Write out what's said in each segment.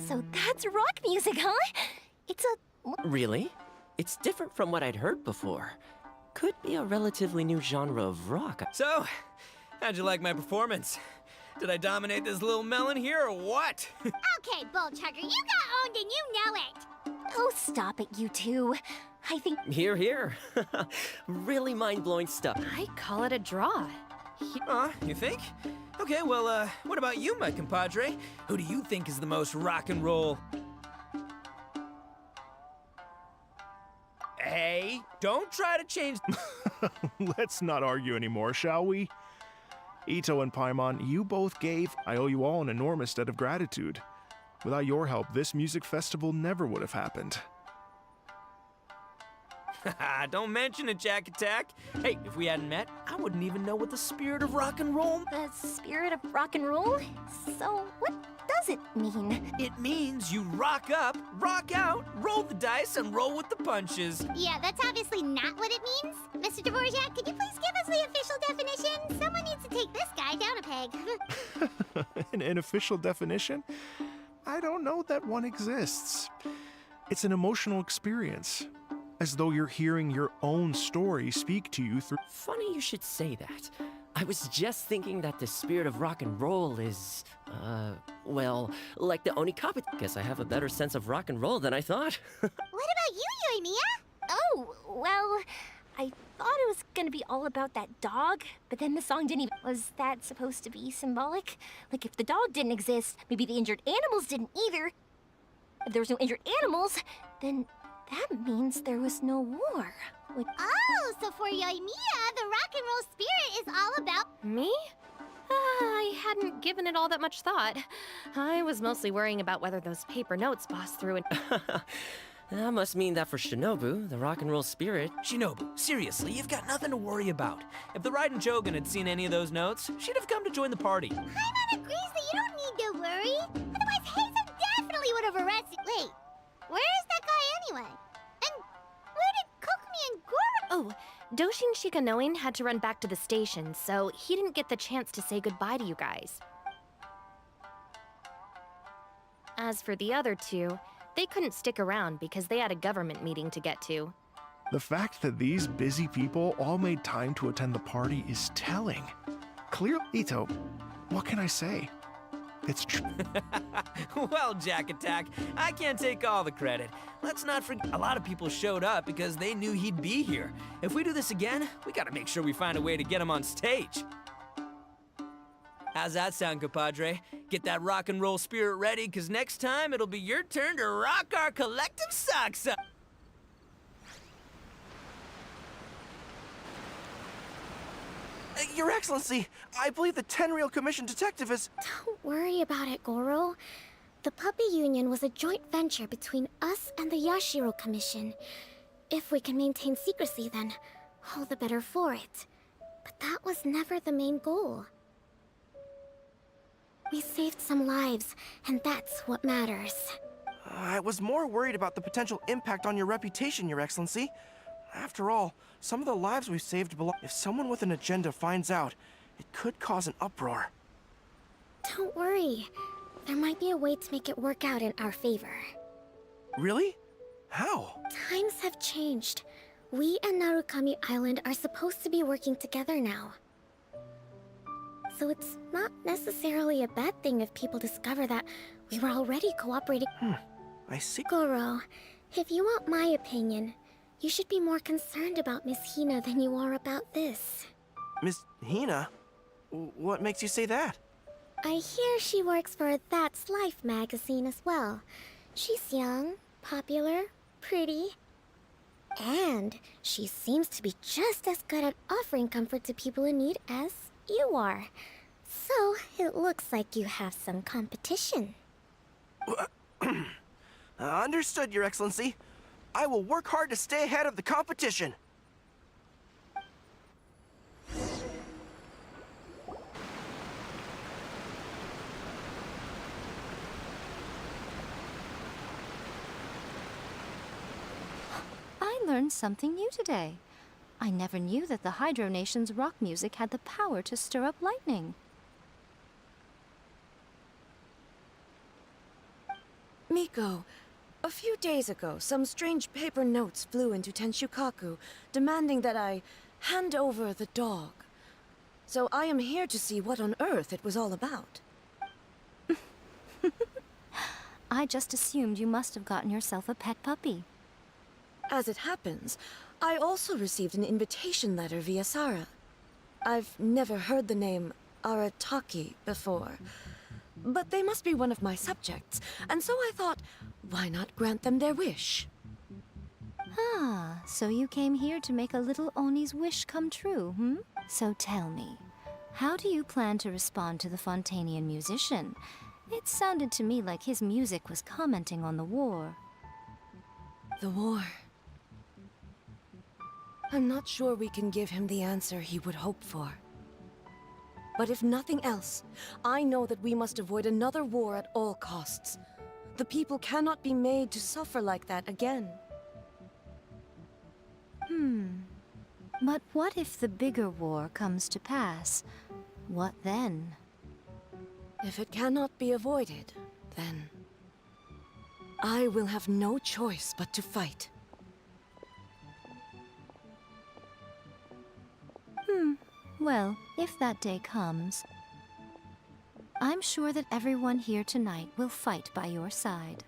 So that's rock music, huh? It's a... Really? It's different from what I'd heard before. Could be a relatively new genre of rock. So, how'd you like my performance? Did I dominate this little melon here or what? Okay, Bull Chugger, you got owned and you know it! Oh, stop it, you two. I think... Here, here. Really mind-blowing stuff. I call it a draw. You think? Okay, well, what about you, my compadre? Who do you think is the most rock and roll? Hey, don't try to change... Let's not argue anymore, shall we? Ito and Paimon, you both gave. I owe you all an enormous debt of gratitude. Without your help, this music festival never would have happened. Don't mention it, Jack Attack. Hey, if we hadn't met, I wouldn't even know what the spirit of rock and roll... The spirit of rock and roll? So, what does it mean? It means you rock up, rock out, roll the dice, and roll with the punches. Yeah, that's obviously not what it means. Mr. Dvorak, could you please give us the official definition? Someone needs to take this guy down a peg. An official definition? I don't know that one exists. It's an emotional experience. As though you're hearing your own story speak to you through... Funny you should say that. I was just thinking that the spirit of rock and roll is, well, like the Onikawa. Guess I have a better sense of rock and roll than I thought. What about you, Yoimiya? Oh, well, I thought it was gonna be all about that dog, but then the song didn't even... Was that supposed to be symbolic? Like, if the dog didn't exist, maybe the injured animals didn't either. If there was no injured animals, then that means there was no war. Which... Oh, so for Yoimiya, the rock and roll spirit is all about... Me? I hadn't given it all that much thought. I was mostly worrying about whether those paper notes boss through and... That must mean that for Shinobu, the rock and roll spirit... Shinobu, seriously, you've got nothing to worry about. If the Raiden Jogan had seen any of those notes, she'd have come to join the party. Paimon agrees that you don't need to worry. Otherwise, Hazen definitely would have arrested... Wait, where is that guy anyway? And where did Kokomi and Goro... Oh, Doshin Shikanoin had to run back to the station, so he didn't get the chance to say goodbye to you guys. As for the other two, they couldn't stick around because they had a government meeting to get to. The fact that these busy people all made time to attend the party is telling. Clear, Ito, what can I say? It's true. Well, Jack Attack, I can't take all the credit. Let's not forget, a lot of people showed up because they knew he'd be here. If we do this again, we gotta make sure we find a way to get him on stage. How's that sound, compadre? Get that rock and roll spirit ready, because next time it'll be your turn to rock our collective socks up. Your Excellency, I believe the Tenryou Commission detective is... Don't worry about it, Goro. The Puppy Union was a joint venture between us and the Yashiro Commission. If we can maintain secrecy, then all the better for it. But that was never the main goal. We saved some lives, and that's what matters. I was more worried about the potential impact on your reputation, Your Excellency. After all, some of the lives we've saved belong... If someone with an agenda finds out, it could cause an uproar. Don't worry. There might be a way to make it work out in our favor. Really? How? Times have changed. We and Narukami Island are supposed to be working together now. So it's not necessarily a bad thing if people discover that we were already cooperating. I see. Goro, if you want my opinion, you should be more concerned about Miss Hina than you are about this. Miss Hina? What makes you say that? I hear she works for That's Life magazine as well. She's young, popular, pretty, and she seems to be just as good at offering comfort to people in need as you are. So, it looks like you have some competition. Understood, Your Excellency. I will work hard to stay ahead of the competition. I learned something new today. I never knew that the Hydro Nation's rock music had the power to stir up lightning. Miko, a few days ago, some strange paper notes flew into Tenshukaku, demanding that I hand over the dog. So I am here to see what on earth it was all about. I just assumed you must have gotten yourself a pet puppy. As it happens, I also received an invitation letter via Sara. I've never heard the name Arataki before, but they must be one of my subjects, and so I thought, why not grant them their wish? Ah, so you came here to make a little Oni's wish come true, hmm? So tell me, how do you plan to respond to the Fontanian musician? It sounded to me like his music was commenting on the war. The war. I'm not sure we can give him the answer he would hope for. But if nothing else, I know that we must avoid another war at all costs. The people cannot be made to suffer like that again. But what if the bigger war comes to pass? What then? If it cannot be avoided, then I will have no choice but to fight. Well, if that day comes, I'm sure that everyone here tonight will fight by your side.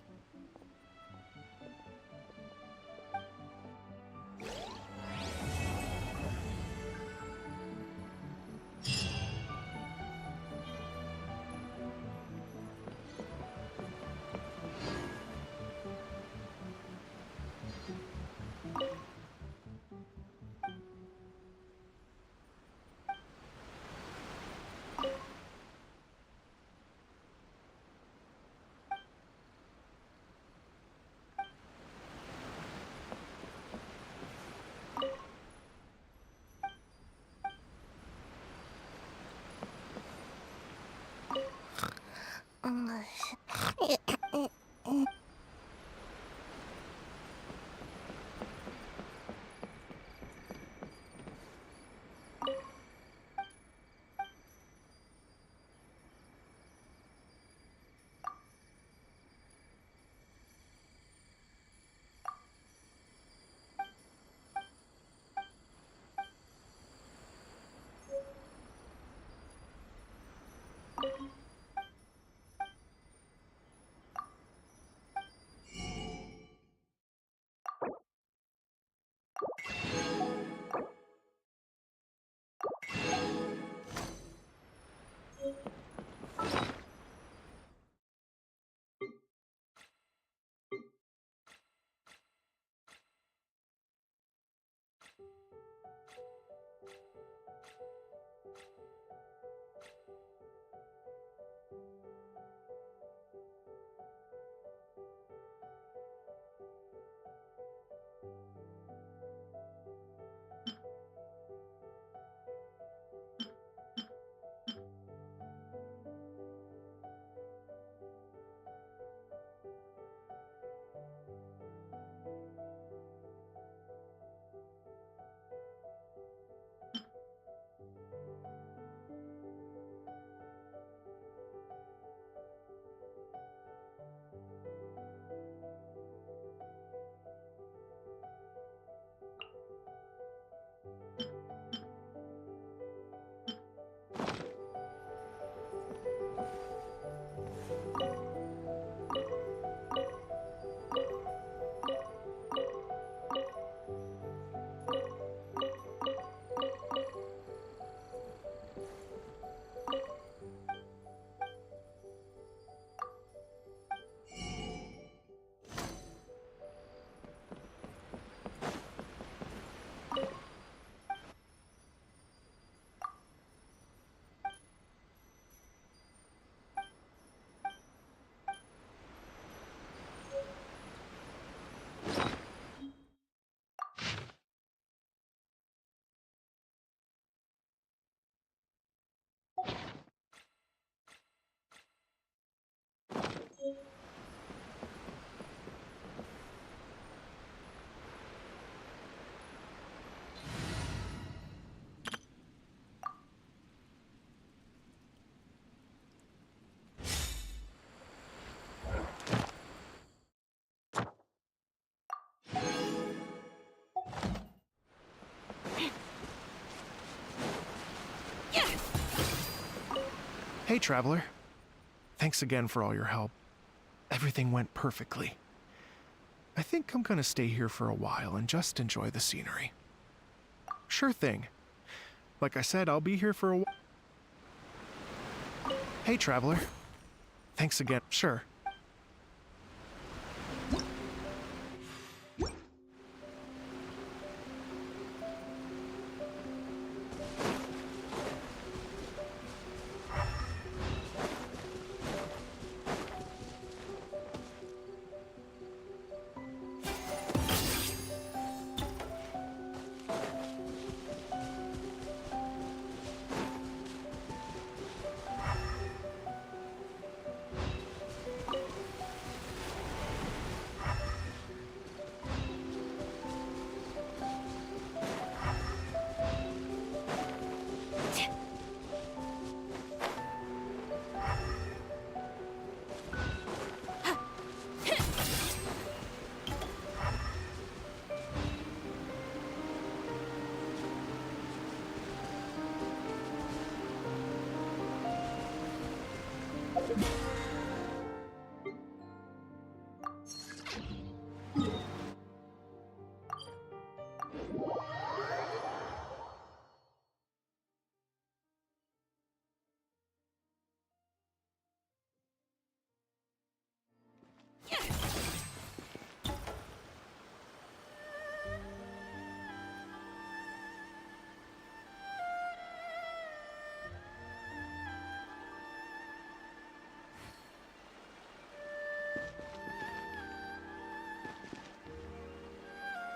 Hey, traveler. Thanks again for all your help. Everything went perfectly. I think I'm gonna stay here for a while and just enjoy the scenery. Sure thing. Like I said, I'll be here for a while. Hey, traveler. Thanks again. Sure.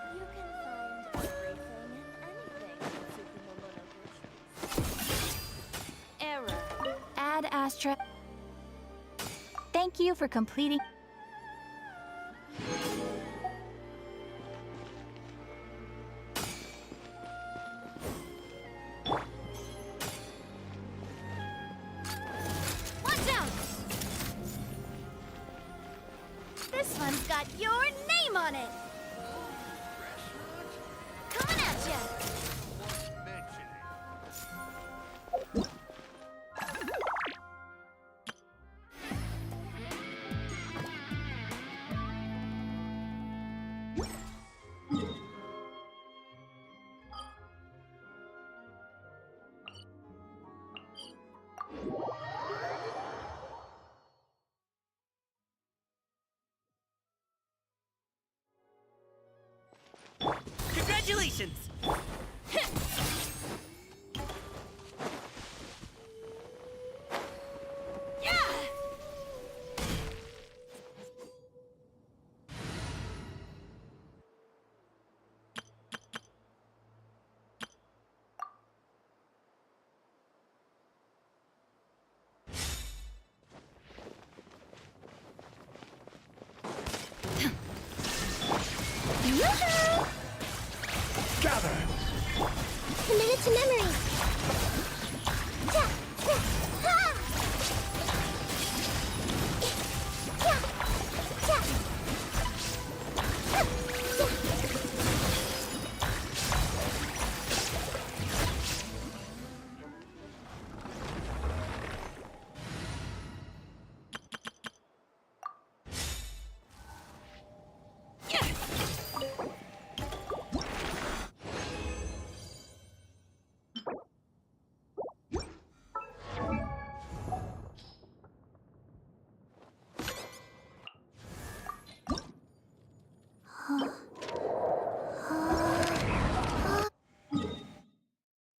You can find everything and anything in Error. Add Astra. Thank you for completing. Watch out! This one's got your name on it. Coming at ya! Congratulations! Gather! Commit it to memory. Ja, ja, ha! Ja, ja. Ha, ja.